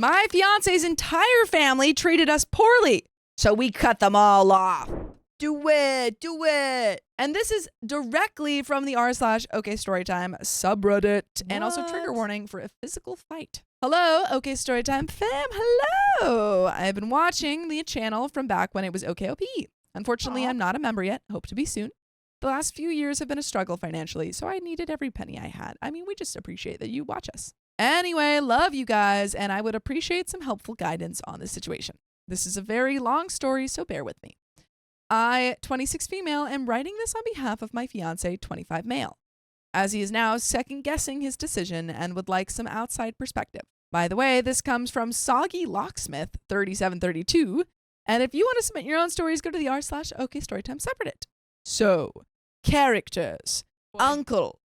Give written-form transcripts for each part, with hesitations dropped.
My fiance's entire family treated us poorly, so we cut them all off. Do it. And this is directly from the r/OKstorytime subreddit. And also trigger warning for a physical fight. Hello, OKstorytime fam. Hello. I've been watching the channel from back when it was OKOP. Unfortunately, I'm not a member yet. Hope to be soon. The last few years have been a struggle financially, so I needed every penny I had. I mean, we just appreciate that you watch us. Anyway, love you guys, and I would appreciate some helpful guidance on this situation. This is a very long story, so bear with me. I, 26 female, am writing this on behalf of my fiance, 25 male, as he is now second-guessing his decision and would like some outside perspective. By the way, this comes from Soggy Locksmith 3732, and if you want to submit your own stories, go to the r/OKstorytime subreddit. So, characters. Uncle,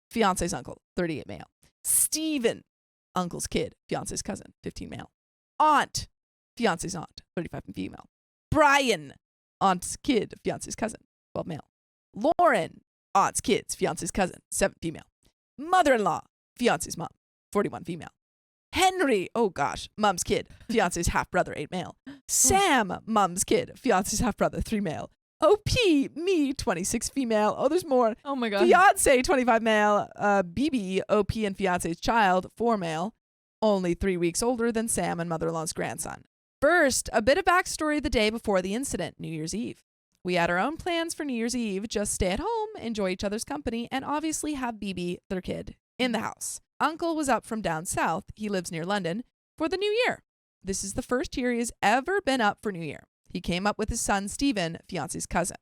fiance's uncle, 38 male. Steven, uncle's kid, fiance's cousin, 15 male. Aunt, fiance's aunt, 35 and female. Brian, aunt's kid, fiance's cousin, 12 male. Lauren, aunt's kids, fiance's cousin, 7 female. Mother-in-law, fiance's mom, 41 female. Henry, oh gosh, mom's kid, fiance's half-brother, 8 male. Sam, mom's kid, fiance's half-brother, 3 male. OP, me, 26 female. Oh, there's more. Oh my God. Fiance, 25 male. BB, OP and fiance's child, 4 male. Only 3 weeks older than Sam and mother-in-law's grandson. First, a bit of backstory the day before the incident, New Year's Eve. We had our own plans for New Year's Eve, just stay at home, enjoy each other's company, and obviously have BB, their kid, in the house. Uncle was up from down south, he lives near London, for the new year. This is the first year he has ever been up for New Year. He came up with his son, Steven, fiance's cousin.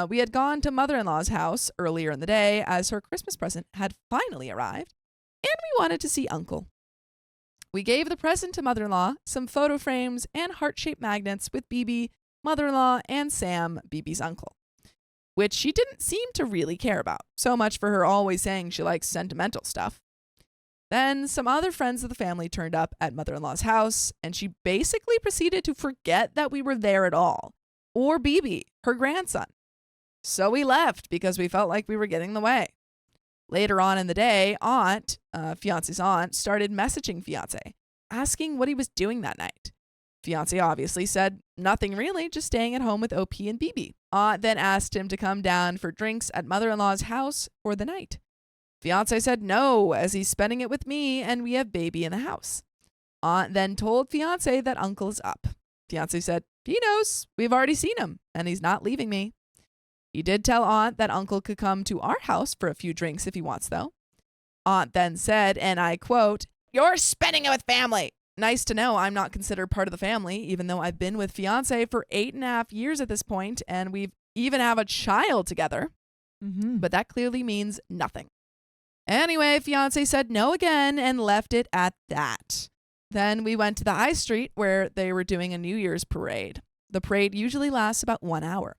We had gone to mother-in-law's house earlier in the day as her Christmas present had finally arrived, and we wanted to see Uncle. We gave the present to mother-in-law, some photo frames and heart-shaped magnets with BB, mother-in-law, and Sam, BB's uncle, which she didn't seem to really care about. So much for her always saying she likes sentimental stuff. Then some other friends of the family turned up at mother-in-law's house, and she basically proceeded to forget that we were there at all, or BB, her grandson. So we left because we felt like we were getting in the way. Later on in the day, fiance's aunt, started messaging fiance, asking what he was doing that night. Fiance obviously said nothing really, just staying at home with OP and BB. Aunt then asked him to come down for drinks at mother-in-law's house for the night. Fiance said no, as he's spending it with me and we have baby in the house. Aunt then told fiance that uncle is up. Fiance said, he knows, we've already seen him, and he's not leaving me. He did tell aunt that uncle could come to our house for a few drinks if he wants, though. Aunt then said, and I quote, "You're spending it with family." Nice to know I'm not considered part of the family, even though I've been with fiance for 8.5 years at this point, and we've even have a child together. But that clearly means nothing. Anyway, fiance said no again and left it at that. Then we went to the high street where they were doing a New Year's parade. The parade usually lasts about 1 hour.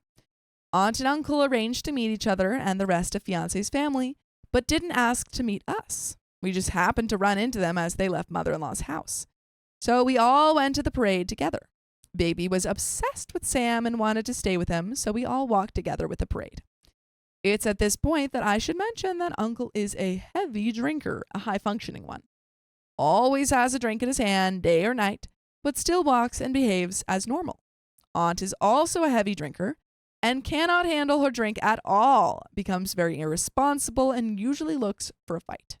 Aunt and uncle arranged to meet each other and the rest of fiance's family, but didn't ask to meet us. We just happened to run into them as they left mother-in-law's house. So we all went to the parade together. Baby was obsessed with Sam and wanted to stay with him, so we all walked together with the parade. It's at this point that I should mention that uncle is a heavy drinker, a high-functioning one. Always has a drink in his hand, day or night, but still walks and behaves as normal. Aunt is also a heavy drinker and cannot handle her drink at all, becomes very irresponsible and usually looks for a fight.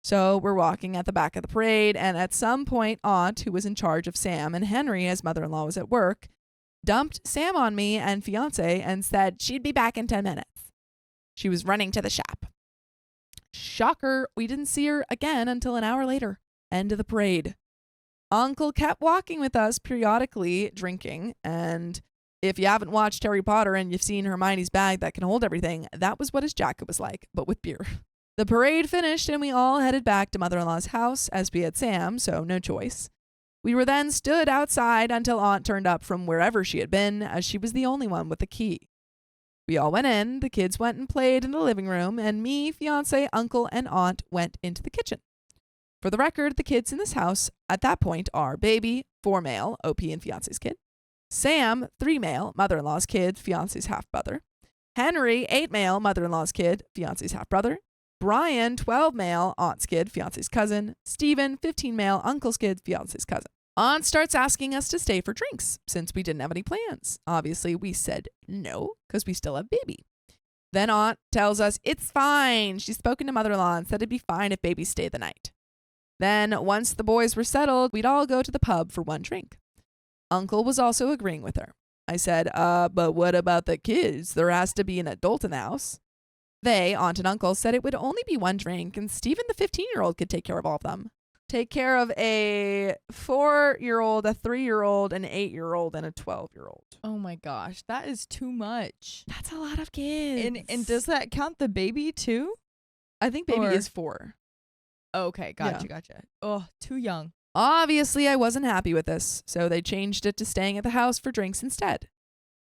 So we're walking at the back of the parade, and at some point, Aunt, who was in charge of Sam and Henry as mother-in-law was at work, dumped Sam on me and fiance and said she'd be back in 10 minutes. She was running to the shop. Shocker, we didn't see her again until an hour later. End of the parade. Uncle kept walking with us periodically, drinking, and if you haven't watched Harry Potter and you've seen Hermione's bag that can hold everything, that was what his jacket was like, but with beer. The parade finished and we all headed back to mother-in-law's house as we had Sam, so no choice. We were then stood outside until Aunt turned up from wherever she had been, as she was the only one with the key. We all went in, the kids went and played in the living room, and me, fiance, uncle, and aunt went into the kitchen. For the record, the kids in this house at that point are baby, 4 male, OP and fiance's kid. Sam, 3 male, mother-in-law's kid, fiance's half-brother. Henry, 8 male, mother-in-law's kid, fiance's half-brother. Brian, 12 male, aunt's kid, fiance's cousin. Stephen, 15 male, uncle's kid, fiance's cousin. Aunt starts asking us to stay for drinks since we didn't have any plans. Obviously, we said no because we still have baby. Then Aunt tells us it's fine. She's spoken to mother-in-law and said it'd be fine if baby stayed the night. Then, once the boys were settled, we'd all go to the pub for one drink. Uncle was also agreeing with her. I said, but what about the kids? There has to be an adult in the house. They, Aunt and Uncle, said it would only be one drink and Stephen the 15-year-old could take care of all of them. Take care of a 4-year-old, a 3-year-old, an 8-year-old, and a 12-year-old. Oh my gosh, that is too much. That's a lot of kids. And does that count the baby too? I think baby is 4. Okay, gotcha. Oh, too young. Obviously, I wasn't happy with this, so they changed it to staying at the house for drinks instead.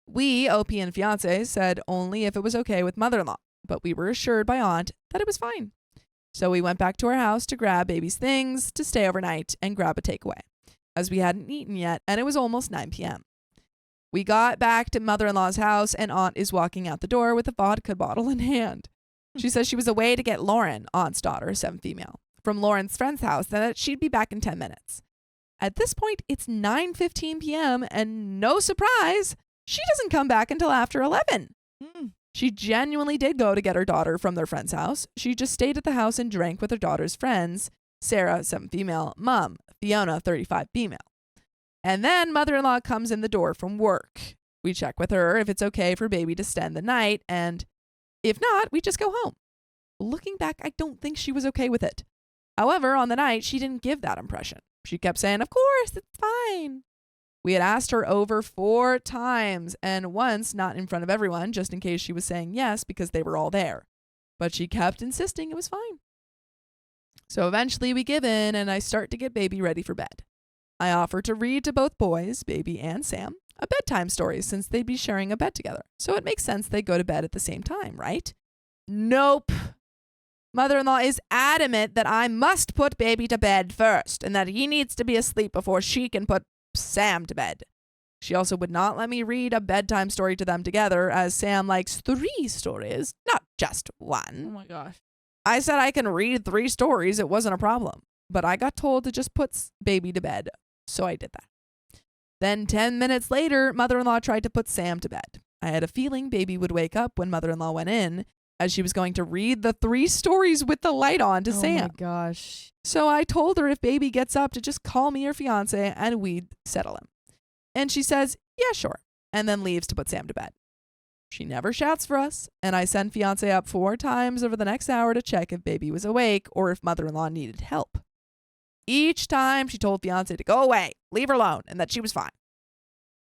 We, OP and fiancé, said only if it was okay with mother-in-law, but we were assured by Aunt that it was fine. So we went back to our house to grab baby's things to stay overnight and grab a takeaway, as we hadn't eaten yet and it was almost 9 p.m. We got back to mother-in-law's house and Aunt is walking out the door with a vodka bottle in hand. She says she was away to get Lauren, Aunt's daughter, 7 female, from Lauren's friend's house and that she'd be back in 10 minutes. At this point, it's 9:15 p.m. and no surprise, she doesn't come back until after 11. She genuinely did go to get her daughter from their friend's house. She just stayed at the house and drank with her daughter's friends, Sarah, 7 female, Mom, Fiona, 35 female. And then mother-in-law comes in the door from work. We check with her if it's okay for baby to spend the night, and if not, we just go home. Looking back, I don't think she was okay with it. However, on the night, she didn't give that impression. She kept saying, of course, it's fine. We had asked her over 4 times, and once, not in front of everyone, just in case she was saying yes because they were all there. But she kept insisting it was fine. So eventually we give in, and I start to get baby ready for bed. I offer to read to both boys, baby and Sam, a bedtime story since they'd be sharing a bed together. So it makes sense they go to bed at the same time, right? Nope. Mother-in-law is adamant that I must put baby to bed first and that he needs to be asleep before she can put Sam to bed. She also would not let me read a bedtime story to them together as Sam likes 3 stories, not just 1. Oh my gosh. I said I can read 3 stories. It wasn't a problem. But I got told to just put baby to bed. So I did that. Then 10 minutes later, mother-in-law tried to put Sam to bed. I had a feeling baby would wake up when mother-in-law went in as she was going to read the 3 stories with the light on to Sam. Oh my gosh. So I told her if baby gets up to just call me or fiance and we'd settle him. And she says, yeah, sure, and then leaves to put Sam to bed. She never shouts for us, and I send fiance up 4 times over the next hour to check if baby was awake or if mother-in-law needed help. Each time she told fiance to go away, leave her alone, and that she was fine.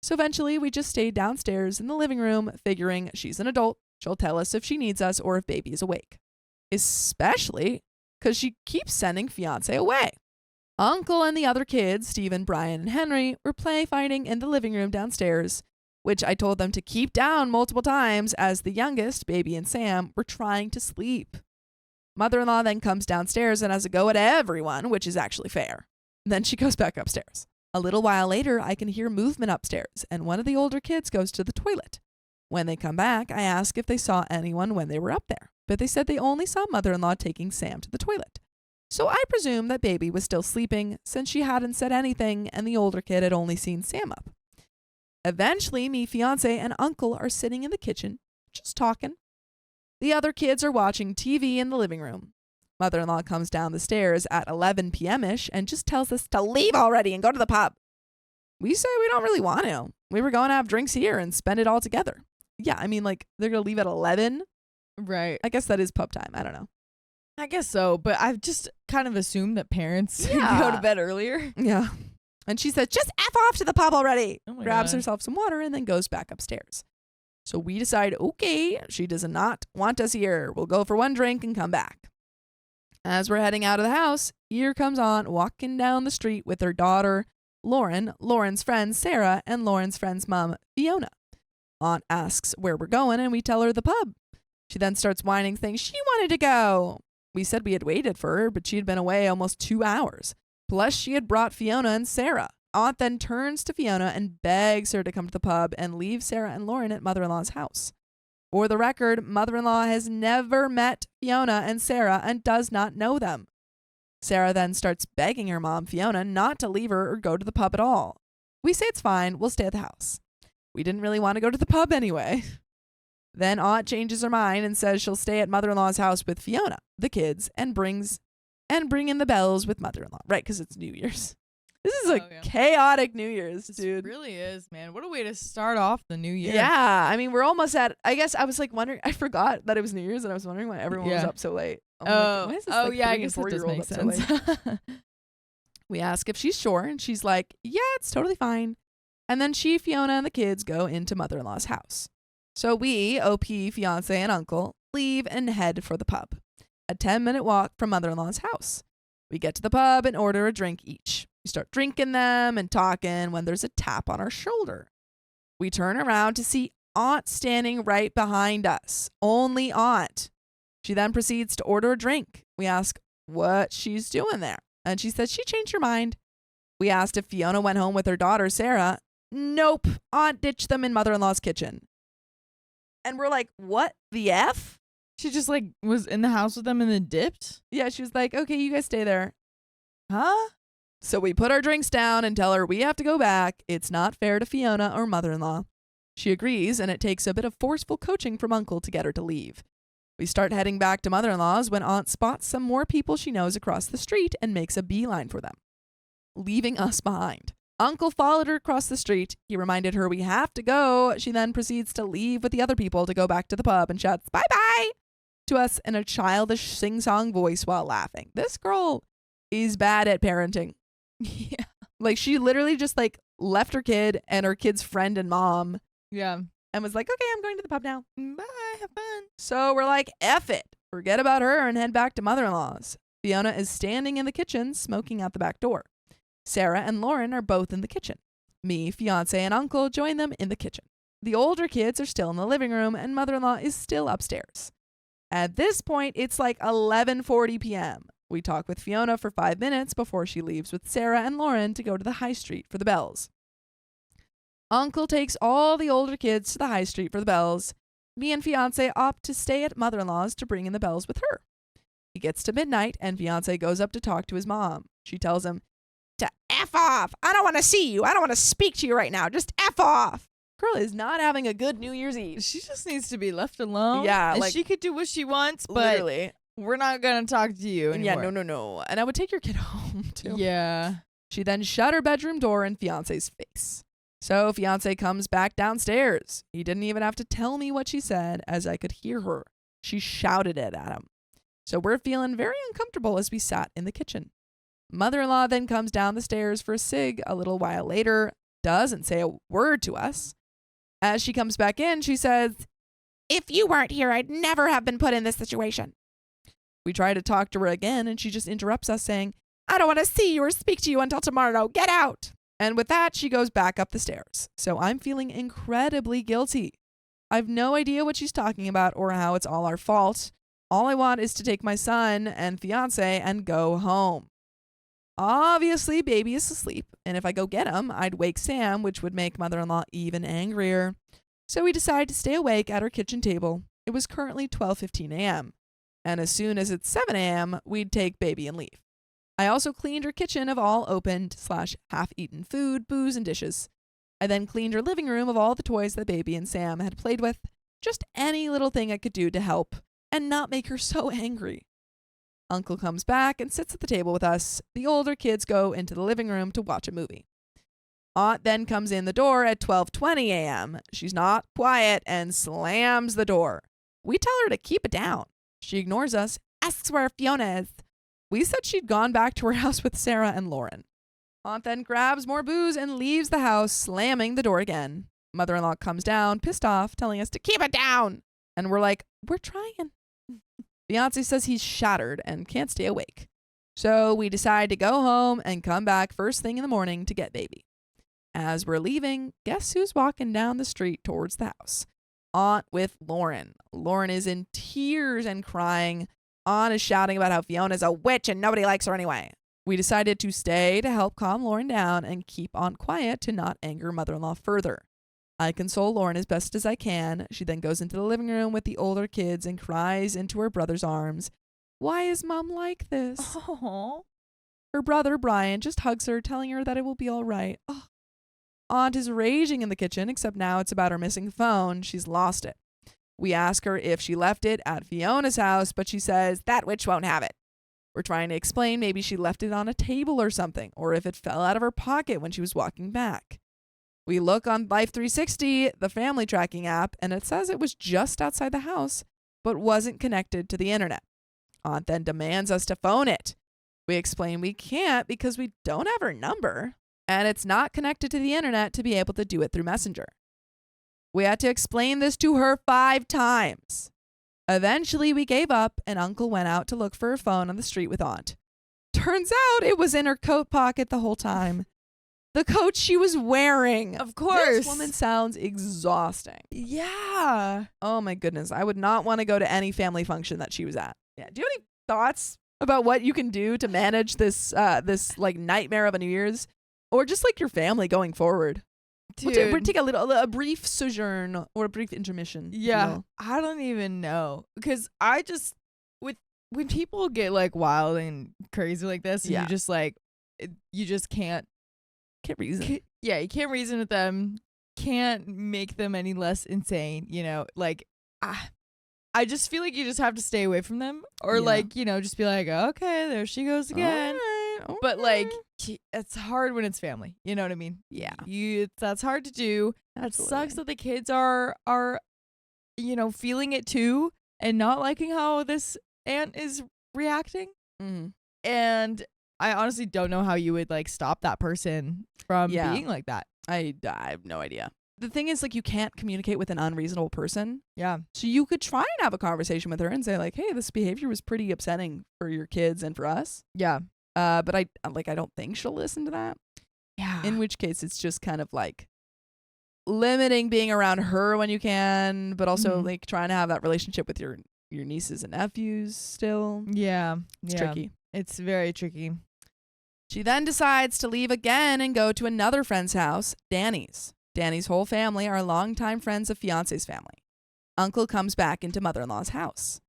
So eventually we just stayed downstairs in the living room, figuring she's an adult. She'll tell us if she needs us or if baby is awake. Especially because she keeps sending fiance away. Uncle and the other kids, Stephen, Brian, and Henry, were play fighting in the living room downstairs, which I told them to keep down multiple times as the youngest, baby and Sam, were trying to sleep. Mother-in-law then comes downstairs and has a go at everyone, which is actually fair. Then she goes back upstairs. A little while later, I can hear movement upstairs, and one of the older kids goes to the toilet. When they come back, I ask if they saw anyone when they were up there, but they said they only saw mother-in-law taking Sam to the toilet. So I presume that baby was still sleeping since she hadn't said anything and the older kid had only seen Sam up. Eventually, me, fiance, and uncle are sitting in the kitchen, just talking. The other kids are watching TV in the living room. Mother-in-law comes down the stairs at 11 p.m.-ish and just tells us to leave already and go to the pub. We say we don't really want to. We were going to have drinks here and spend it all together. Yeah, I mean, like, they're going to leave at 11? Right. I guess that is pub time. I don't know. I guess so, but I've just kind of assumed that parents Yeah. go to bed earlier. Yeah. And she says, just F off to the pub already. Oh my Grabs God. herself some water and then goes back upstairs. So we decide, okay, she does not want us here. We'll go for one drink and come back. As we're heading out of the house, here comes Aunt walking down the street with her daughter, Lauren, Lauren's friend, Sarah, and Lauren's friend's mom, Fiona. Aunt asks where we're going, and we tell her the pub. She then starts whining, saying she wanted to go. We said we had waited for her, but she had been away almost 2 hours. Plus, she had brought Fiona and Sarah. Aunt then turns to Fiona and begs her to come to the pub and leave Sarah and Lauren at mother-in-law's house. For the record, mother-in-law has never met Fiona and Sarah and does not know them. Sarah then starts begging her mom, Fiona, not to leave her or go to the pub at all. We say it's fine, we'll stay at the house. We didn't really want to go to the pub anyway. Then Aunt changes her mind and says she'll stay at mother-in-law's house with Fiona, the kids, and bring in the bells with mother-in-law. Right, because it's New Year's. This is a chaotic New Year's, dude. It really is, man. What a way to start off the new year. Yeah, I mean, we're almost at, I guess I was like wondering, I forgot that it was New Year's and I was wondering why everyone was up so late. I'm like, why is this, like, yeah, I 3 and guess that does 4-year-old make up so sense. late? We ask if she's sure, and she's like, yeah, it's totally fine. And then she, Fiona, and the kids go into mother-in-law's house. So we, OP, fiance, and uncle, leave and head for the pub. A 10-minute walk from mother-in-law's house. We get to the pub and order a drink each. We start drinking them and talking when there's a tap on our shoulder. We turn around to see Aunt standing right behind us. Only Aunt. She then proceeds to order a drink. We ask what she's doing there, and she says she changed her mind. We asked if Fiona went home with her daughter, Sarah. Nope. Aunt ditched them in mother-in-law's kitchen. And we're like, what the F? She just like was in the house with them and then dipped? Yeah, she was like, okay, you guys stay there. Huh? So we put our drinks down and tell her we have to go back. It's not fair to Fiona or mother-in-law. She agrees, and it takes a bit of forceful coaching from Uncle to get her to leave. We start heading back to mother-in-law's when Aunt spots some more people she knows across the street and makes a beeline for them, leaving us behind. Uncle followed her across the street. He reminded her we have to go. She then proceeds to leave with the other people to go back to the pub and shouts, bye-bye, to us in a childish sing-song voice while laughing. This girl is bad at parenting. Yeah. Like, she literally just, like, left her kid and her kid's friend and mom. Yeah. And was like, okay, I'm going to the pub now. Bye. Have fun. So we're like, F it. Forget about her and head back to mother-in-law's. Fiona is standing in the kitchen, smoking out the back door. Sarah and Lauren are both in the kitchen. Me, fiance, and uncle join them in the kitchen. The older kids are still in the living room, and mother-in-law is still upstairs. At this point, it's like 11:40 p.m. We talk with Fiona for 5 minutes before she leaves with Sarah and Lauren to go to the high street for the bells. Uncle takes all the older kids to the high street for the bells. Me and fiance opt to stay at mother-in-law's to bring in the bells with her. It gets to midnight, and fiance goes up to talk to his mom. She tells him, to F off. I don't want to see you. I don't want to speak to you right now. Just F off. Girl is not having a good New Year's Eve. She just needs to be left alone. Yeah, and like, she could do what she wants, but literally. We're not going to talk to you anymore. Yeah, no. And I would take your kid home, too. Yeah. She then shut her bedroom door in fiance's face. So fiance comes back downstairs. He didn't even have to tell me what she said, as I could hear her. She shouted it at him. So we're feeling very uncomfortable as we sat in the kitchen. Mother-in-law then comes down the stairs for a cig a little while later, doesn't say a word to us. As she comes back in, she says, if you weren't here, I'd never have been put in this situation. We try to talk to her again, and she just interrupts us saying, I don't want to see you or speak to you until tomorrow. Get out. And with that, she goes back up the stairs. So I'm feeling incredibly guilty. I've no idea what she's talking about or how it's all our fault. All I want is to take my son and fiance and go home. Obviously, baby is asleep, and if I go get him, I'd wake Sam, which would make mother-in-law even angrier. So we decide to stay awake at our kitchen table. It was currently 12:15 a.m., and as soon as it's 7 a.m., we'd take baby and leave. I also cleaned her kitchen of all opened/half-eaten food, booze, and dishes. I then cleaned her living room of all the toys that baby and Sam had played with. Just any little thing I could do to help and not make her so angry. Uncle comes back and sits at the table with us. The older kids go into the living room to watch a movie. Aunt then comes in the door at 12:20 a.m. She's not quiet and slams the door. We tell her to keep it down. She ignores us, asks where Fiona is. We said she'd gone back to her house with Sarah and Lauren. Aunt then grabs more booze and leaves the house, slamming the door again. Mother-in-law comes down, pissed off, telling us to keep it down. And we're like, we're trying. Fiance says he's shattered and can't stay awake. So we decide to go home and come back first thing in the morning to get baby. As we're leaving, guess who's walking down the street towards the house? Aunt with Lauren. Lauren is in tears and crying. Aunt is shouting about how Fiona's a witch and nobody likes her anyway. We decided to stay to help calm Lauren down and keep Aunt quiet to not anger mother-in-law further. I console Lauren as best as I can. She then goes into the living room with the older kids and cries into her brother's arms. Why is Mom like this? Oh. Her brother, Brian, just hugs her, telling her that it will be all right. Oh. Aunt is raging in the kitchen, except now it's about her missing phone. She's lost it. We ask her if she left it at Fiona's house, but she says that witch won't have it. We're trying to explain maybe she left it on a table or something, or if it fell out of her pocket when she was walking back. We look on Life 360, the family tracking app, and it says it was just outside the house, but wasn't connected to the internet. Aunt then demands us to phone it. We explain we can't because we don't have her number, and it's not connected to the internet to be able to do it through Messenger. We had to explain this to her 5 times. Eventually, we gave up, and Uncle went out to look for her phone on the street with Aunt. Turns out it was in her coat pocket the whole time. The coat she was wearing. Of course. This woman sounds exhausting. Yeah. Oh my goodness. I would not want to go to any family function that she was at. Yeah. Do you have any thoughts about what you can do to manage this like nightmare of a New Year's? Or just like your family going forward? Dude. We'll take a brief sojourn or a brief intermission. Yeah. I don't even know. Because I just, when people get like wild and crazy like this, and Yeah. you just like, you just can't reason. you can't reason with them, can't make them any less insane, you know, like I just feel like you just have to stay away from them, or like, you know, just be like, okay, there she goes again. Okay. But like, it's hard when it's family, you know what I mean? Yeah. That's hard to do. It sucks that the kids are you know, feeling it too and not liking how this aunt is reacting. Mm-hmm. And I honestly don't know how you would like stop that person from being like that. I have no idea. The thing is, like, you can't communicate with an unreasonable person. Yeah. So you could try and have a conversation with her and say, like, hey, this behavior was pretty upsetting for your kids and for us. Yeah. But I don't think she'll listen to that. Yeah. In which case, it's just kind of like limiting being around her when you can, but also like trying to have that relationship with your nieces and nephews still. Yeah. It's tricky. It's very tricky. She then decides to leave again and go to another friend's house, Danny's. Danny's whole family are longtime friends of Fiance's family. Uncle comes back into mother-in-law's house.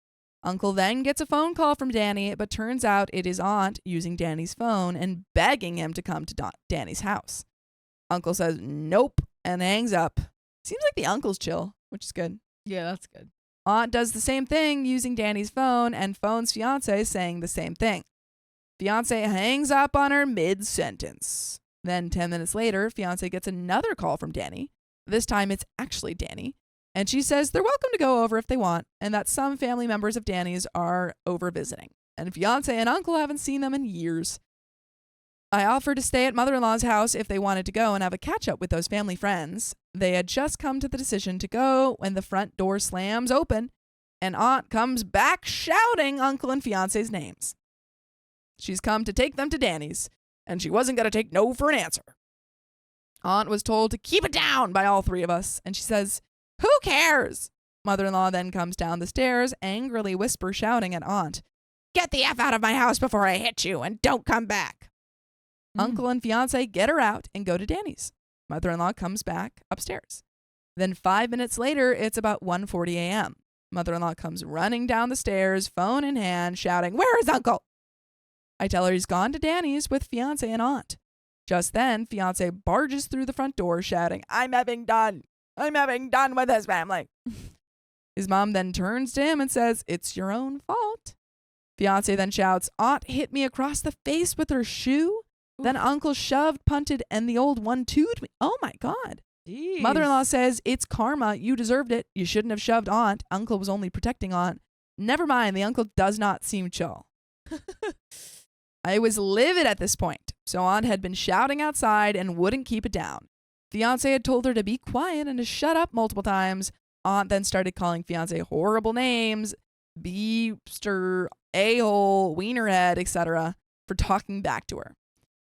Uncle then gets a phone call from Danny, but turns out it is Aunt using Danny's phone and begging him to come to Danny's house. Uncle says nope and hangs up. Seems like the uncle's chill, which is good. Yeah, that's good. Aunt does the same thing using Danny's phone and phones Fiance saying the same thing. Fiance hangs up on her mid-sentence. Then 10 minutes later, Fiance gets another call from Danny. This time it's actually Danny. And she says they're welcome to go over if they want, and that some family members of Danny's are over visiting. And Fiance and Uncle haven't seen them in years. I offered to stay at mother-in-law's house if they wanted to go and have a catch-up with those family friends. They had just come to the decision to go when the front door slams open, and Aunt comes back shouting Uncle and Fiance's names. She's come to take them to Danny's, and she wasn't going to take no for an answer. Aunt was told to keep it down by all 3 of us, and she says, who cares? Mother-in-law then comes down the stairs, angrily shouting at Aunt, get the F out of my house before I hit you, and don't come back. Uncle and Fiance get her out and go to Danny's. Mother-in-law comes back upstairs. Then 5 minutes later, it's about 1:40 a.m. Mother-in-law comes running down the stairs, phone in hand, shouting, where is Uncle? I tell her he's gone to Danny's with Fiance and Aunt. Just then, Fiance barges through the front door shouting, I'm having done with this family. His mom then turns to him and says, it's your own fault. Fiance then shouts, Aunt hit me across the face with her shoe. Then Uncle shoved, punted, and the old 1-2'd me. Oh my God. Jeez. Mother-in-law says, it's karma. You deserved it. You shouldn't have shoved Aunt. Uncle was only protecting Aunt. Never mind. The uncle does not seem chill. I was livid at this point. So Aunt had been shouting outside and wouldn't keep it down. Fiance had told her to be quiet and to shut up multiple times. Aunt then started calling Fiance horrible names, beepster, a-hole, wienerhead, etc., for talking back to her.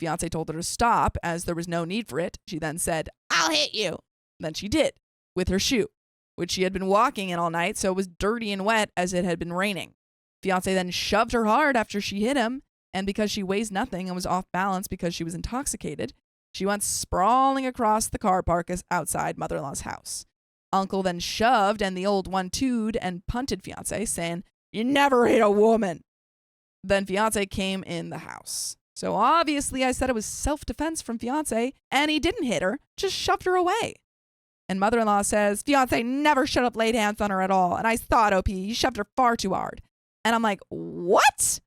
Fiance told her to stop as there was no need for it. She then said, I'll hit you. Then she did, with her shoe, which she had been walking in all night, so it was dirty and wet as it had been raining. Fiance then shoved her hard after she hit him, and because she weighs nothing and was off balance because she was intoxicated, she went sprawling across the car park outside mother-in-law's house. Uncle then shoved and the old 1-2'd and punted Fiance, saying, you never hit a woman. Then Fiance came in the house. So obviously I said it was self-defense from fiance, and he didn't hit her, just shoved her away. And mother-in-law says, fiance never should have laid hands on her at all. And I saw it, OP. He shoved her far too hard. And I'm like, what?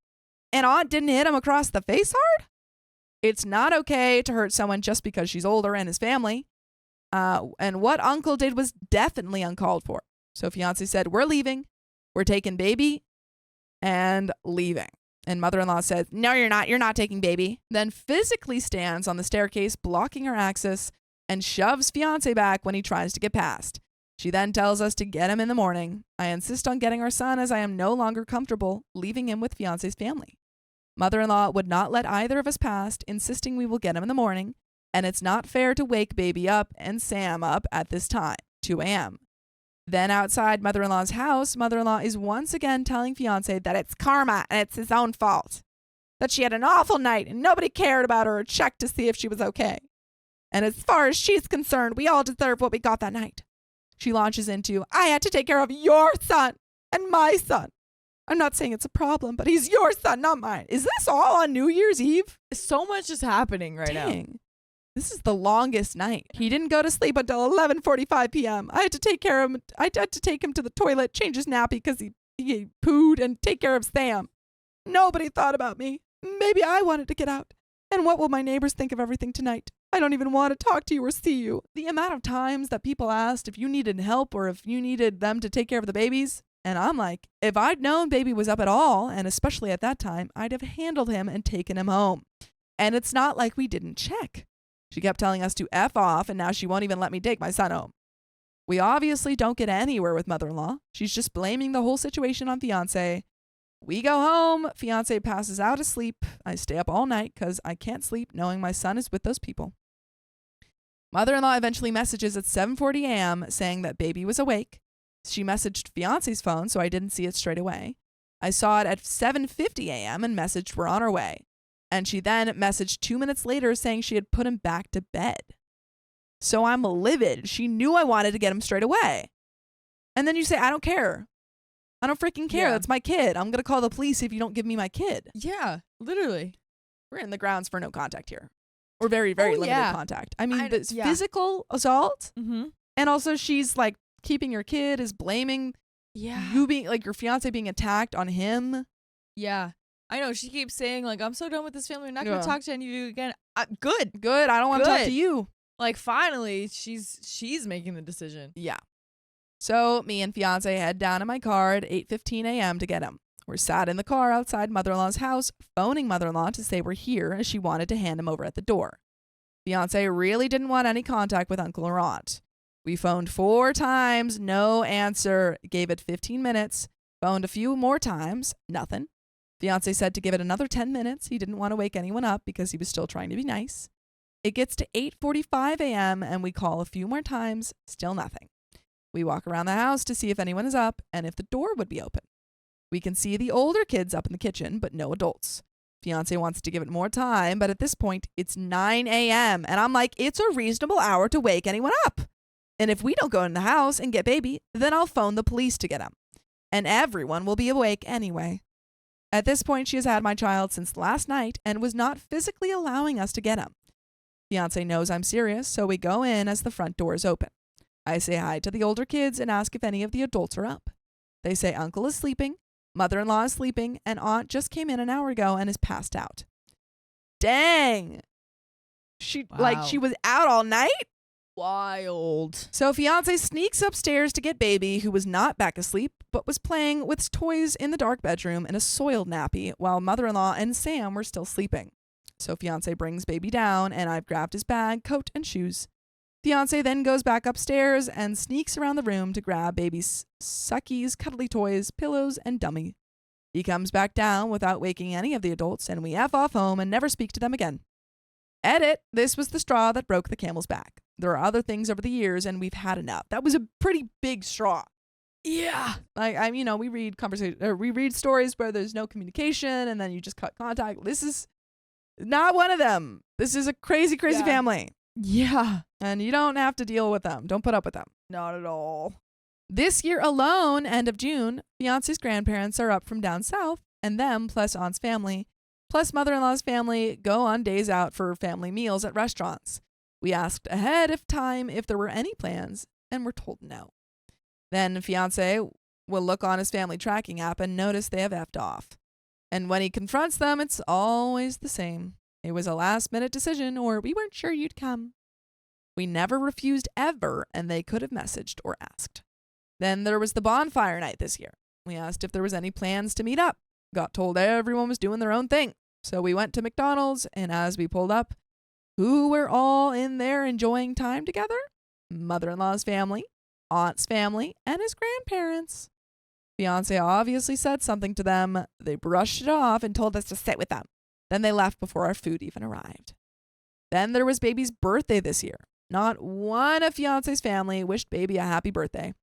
And aunt didn't hit him across the face hard? It's not okay to hurt someone just because she's older and his family. And what uncle did was definitely uncalled for. So fiance said, we're leaving. We're taking baby and leaving. And mother-in-law says, no, you're not. You're not taking baby. Then physically stands on the staircase, blocking her access, and shoves fiance back when he tries to get past. She then tells us to get him in the morning. I insist on getting our son as I am no longer comfortable leaving him with fiance's family. Mother-in-law would not let either of us past, insisting we will get him in the morning, and it's not fair to wake baby up and Sam up at this time, 2 a.m. Then outside mother-in-law's house, mother-in-law is once again telling fiance that it's karma and it's his own fault, that she had an awful night and nobody cared about her or checked to see if she was okay. And as far as she's concerned, we all deserve what we got that night. She launches into, I had to take care of your son and my son. I'm not saying it's a problem, but he's your son, not mine. Is this all on New Year's Eve? So much is happening right now. This is the longest night. He didn't go to sleep until 11:45 p.m. I had to take care of him. I had to take him to the toilet, change his nappy because he pooed, and take care of Sam. Nobody thought about me. Maybe I wanted to get out. And what will my neighbors think of everything tonight? I don't even want to talk to you or see you. The amount of times that people asked if you needed help or if you needed them to take care of the babies. And I'm like, if I'd known baby was up at all, and especially at that time, I'd have handled him and taken him home. And it's not like we didn't check. She kept telling us to F off, and now she won't even let me take my son home. We obviously don't get anywhere with mother-in-law. She's just blaming the whole situation on fiance. We go home. Fiance passes out asleep. I stay up all night because I can't sleep knowing my son is with those people. Mother-in-law eventually messages at 7:40 a.m. saying that baby was awake. She messaged fiance's phone, so I didn't see it straight away. I saw it at 7:50 a.m. and messaged we're on our way. And she then messaged 2 minutes later saying she had put him back to bed. So I'm livid. She knew I wanted to get him straight away. And then you say, I don't care. I don't freaking care. Yeah. That's my kid. I'm going to call the police if you don't give me my kid. Yeah, literally. We're in the grounds for no contact here. Or very, very limited contact. I mean, the physical assault. Mm-hmm. And also she's like keeping your kid, is blaming you being like your fiance being attacked on him. Yeah. I know. She keeps saying like, I'm so done with this family. I'm not going to talk to any of you again. Good. I don't want to talk to you. Like finally she's making the decision. Yeah. So me and fiance head down in my car at 8:15 a.m. to get him. We're sat in the car outside mother-in-law's house, phoning mother-in-law to say we're here as she wanted to hand him over at the door. Fiance really didn't want any contact with uncle or aunt. We phoned 4 times, no answer. Gave it 15 minutes. Phoned a few more times, nothing. Fiance said to give it another 10 minutes. He didn't want to wake anyone up because he was still trying to be nice. It gets to 8:45 a.m. and we call a few more times, still nothing. We walk around the house to see if anyone is up and if the door would be open. We can see the older kids up in the kitchen, but no adults. Fiance wants to give it more time, but at this point, it's 9 a.m. And I'm like, it's a reasonable hour to wake anyone up. And if we don't go in the house and get baby, then I'll phone the police to get him. And everyone will be awake anyway. At this point, she has had my child since last night and was not physically allowing us to get him. Fiance knows I'm serious, so we go in as the front door is open. I say hi to the older kids and ask if any of the adults are up. They say uncle is sleeping, mother-in-law is sleeping, and aunt just came in an hour ago and is passed out. Dang! She was out all night? Wild. So fiance sneaks upstairs to get baby, who was not back asleep, but was playing with toys in the dark bedroom in a soiled nappy while mother-in-law and Sam were still sleeping. So fiance brings baby down and I've grabbed his bag, coat, and shoes. Fiance then goes back upstairs and sneaks around the room to grab baby's suckies, cuddly toys, pillows, and dummy. He comes back down without waking any of the adults and we F off home and never speak to them again. Edit, this was the straw that broke the camel's back. There are other things over the years and we've had enough. That was a pretty big straw. Yeah. Like, we read stories where there's no communication and then you just cut contact. This is not one of them. This is a crazy family. Yeah. And you don't have to deal with them. Don't put up with them. Not at all. This year alone, end of June, fiance's grandparents are up from down south, and them plus aunt's family Plus, mother-in-law's family go on days out for family meals at restaurants. We asked ahead of time if there were any plans, and were told no. Then fiance will look on his family tracking app and notice they have effed off. And when he confronts them, it's always the same. It was a last-minute decision, or we weren't sure you'd come. We never refused ever, and they could have messaged or asked. Then there was the bonfire night this year. We asked if there was any plans to meet up. Got told everyone was doing their own thing. So we went to McDonald's, and as we pulled up, who were all in there enjoying time together? Mother-in-law's family, aunt's family, and his grandparents. Fiance obviously said something to them. They brushed it off and told us to sit with them. Then they left before our food even arrived. Then there was baby's birthday this year. Not one of fiance's family wished baby a happy birthday.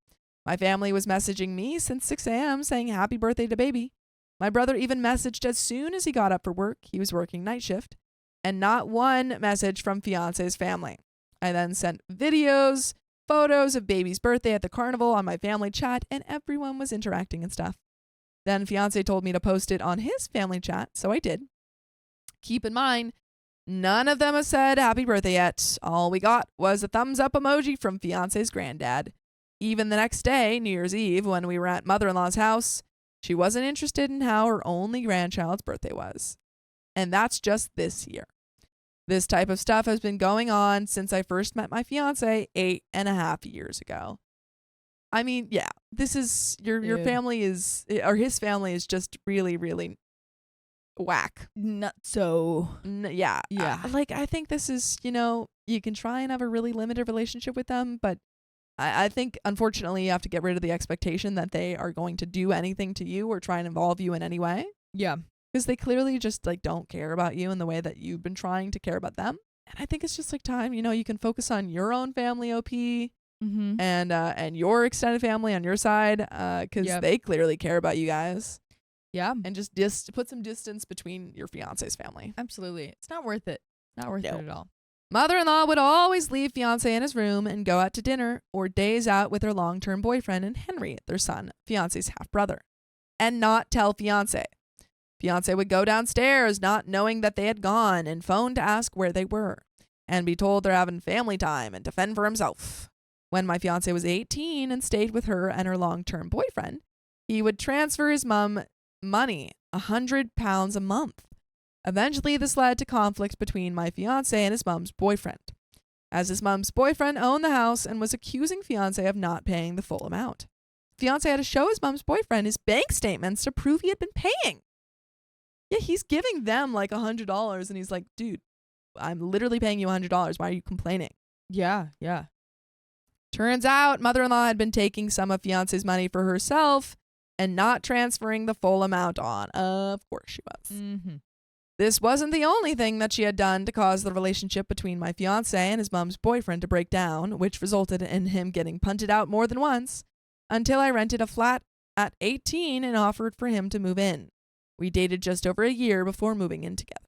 My family was messaging me since 6 a.m. saying happy birthday to baby. My brother even messaged as soon as he got up for work. He was working night shift. And not one message from fiance's family. I then sent videos, photos of baby's birthday at the carnival on my family chat, and everyone was interacting and stuff. Then fiance told me to post it on his family chat, so I did. Keep in mind, none of them have said happy birthday yet. All we got was a thumbs up emoji from fiance's granddad. Even the next day, New Year's Eve, when we were at mother-in-law's house, she wasn't interested in how her only grandchild's birthday was. And that's just this year. This type of stuff has been going on since I first met my fiance 8.5 years ago. I mean, yeah, this is your family is, or his family is just really, really whack. Not so. Yeah. Like, I think this is, you can try and have a really limited relationship with them, but I think, unfortunately, you have to get rid of the expectation that they are going to do anything to you or try and involve you in any way. Yeah. Because they clearly just don't care about you in the way that you've been trying to care about them. And I think it's just time, you can focus on your own family, OP, and your extended family on your side, because they clearly care about you guys. Yeah. And just put some distance between your fiance's family. Absolutely. It's not worth it. Not worth it at all. Mother-in-law would always leave fiance in his room and go out to dinner or days out with her long-term boyfriend and Henry, their son, fiance's half-brother, and not tell fiance. Fiance would go downstairs not knowing that they had gone and phone to ask where they were and be told they're having family time and to fend for himself. When my fiance was 18 and stayed with her and her long-term boyfriend, he would transfer his mom money, £100 a month. Eventually, this led to conflict between my fiance and his mom's boyfriend, as his mom's boyfriend owned the house and was accusing fiance of not paying the full amount. Fiance had to show his mom's boyfriend his bank statements to prove he had been paying. Yeah, he's giving them $100 and he's like, dude, I'm literally paying you $100. Why are you complaining? Yeah. Turns out mother-in-law had been taking some of fiance's money for herself and not transferring the full amount on. Of course she was. Mm-hmm. This wasn't the only thing that she had done to cause the relationship between my fiance and his mom's boyfriend to break down, which resulted in him getting punted out more than once, until I rented a flat at 18 and offered for him to move in. We dated just over a year before moving in together.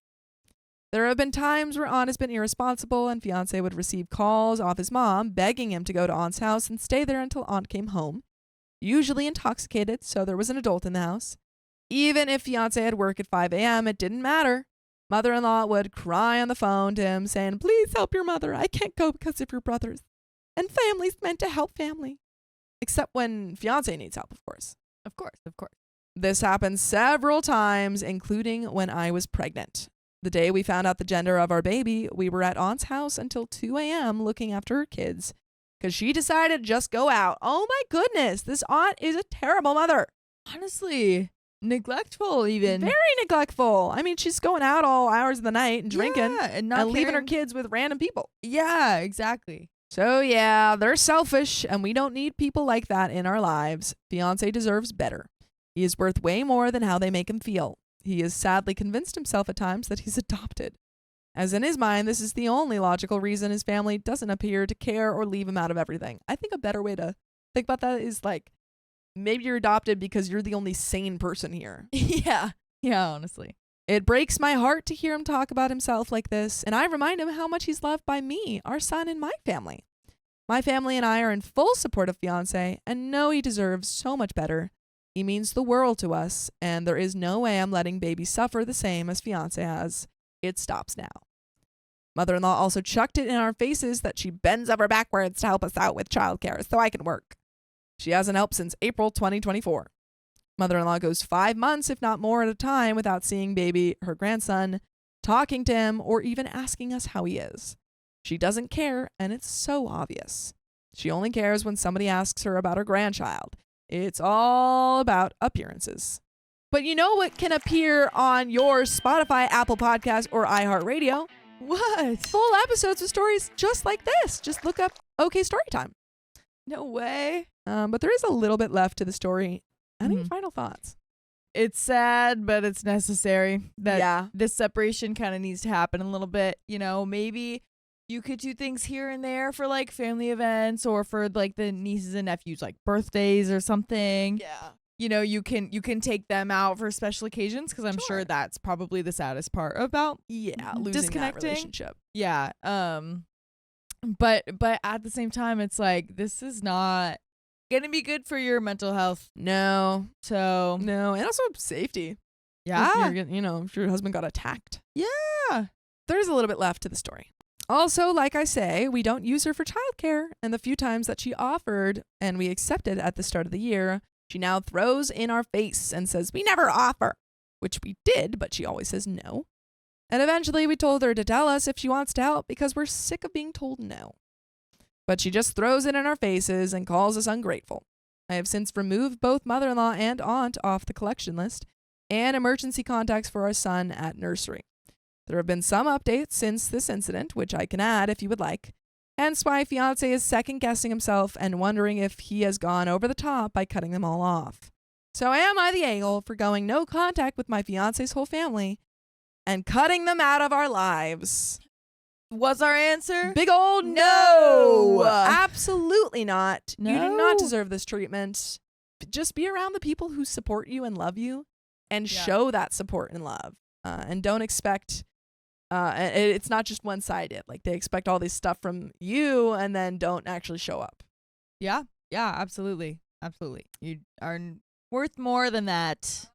There have been times where Aunt has been irresponsible and fiance would receive calls off his mom begging him to go to Aunt's house and stay there until Aunt came home, usually intoxicated, so there was an adult in the house. Even if fiance had work at 5 a.m., it didn't matter. Mother-in-law would cry on the phone to him saying, please help your mother. I can't go because of your brothers. And family's meant to help family. Except when fiance needs help, of course. Of course. This happened several times, including when I was pregnant. The day we found out the gender of our baby, we were at Aunt's house until 2 a.m. looking after her kids because she decided to just go out. Oh my goodness, this aunt is a terrible mother. Honestly, neglectful even. Very neglectful. I mean, she's going out all hours of the night and drinking and leaving her kids with random people. Yeah, exactly. So yeah, they're selfish and we don't need people like that in our lives. Fiance deserves better. He is worth way more than how they make him feel. He has sadly convinced himself at times that he's adopted. As in his mind, this is the only logical reason his family doesn't appear to care or leave him out of everything. I think a better way to think about that is maybe you're adopted because you're the only sane person here. Yeah, honestly. It breaks my heart to hear him talk about himself like this, and I remind him how much he's loved by me, our son, and my family. My family and I are in full support of fiance and know he deserves so much better. He means the world to us, and there is no way I'm letting baby suffer the same as fiance has. It stops now. Mother-in-law also chucked it in our faces that she bends over backwards to help us out with childcare so I can work. She hasn't helped since April 2024. Mother-in-law goes 5 months, if not more, at a time without seeing baby, her grandson, talking to him, or even asking us how he is. She doesn't care, and it's so obvious. She only cares when somebody asks her about her grandchild. It's all about appearances. But you know what can appear on your Spotify, Apple Podcast, or iHeartRadio? What? Full episodes of stories just like this. Just look up OK Storytime. No way. But there is a little bit left to the story. Any final thoughts? It's sad, but it's necessary that this separation kind of needs to happen a little bit. You know, maybe you could do things here and there for like family events or for like the nieces and nephews, like birthdays or something. Yeah. You know, you can take them out for special occasions because I'm sure that's probably the saddest part about losing disconnecting. that relationship. Yeah. But at the same time, it's like this is not gonna be good for your mental health. No, and also safety. Yeah. If your husband got attacked. Yeah. There's a little bit left to the story. Also, like I say, we don't use her for childcare, and the few times that she offered and we accepted at the start of the year, she now throws in our face and says, we never offer, which we did, but she always says no. And eventually we told her to tell us if she wants to help because we're sick of being told no. But she just throws it in our faces and calls us ungrateful. I have since removed both mother-in-law and aunt off the collection list and emergency contacts for our son at nursery. There have been some updates since this incident, which I can add if you would like. Hence why fiancé is second-guessing himself and wondering if he has gone over the top by cutting them all off. So am I the a-hole for going no contact with my fiancé's whole family and cutting them out of our lives? Was our answer? Big old no! Absolutely not. No. You do not deserve this treatment. Just be around the people who support you and love you and show that support and love. And don't expect... it's not just one-sided. Like, they expect all this stuff from you and then don't actually show up. Yeah, absolutely. You are worth more than that.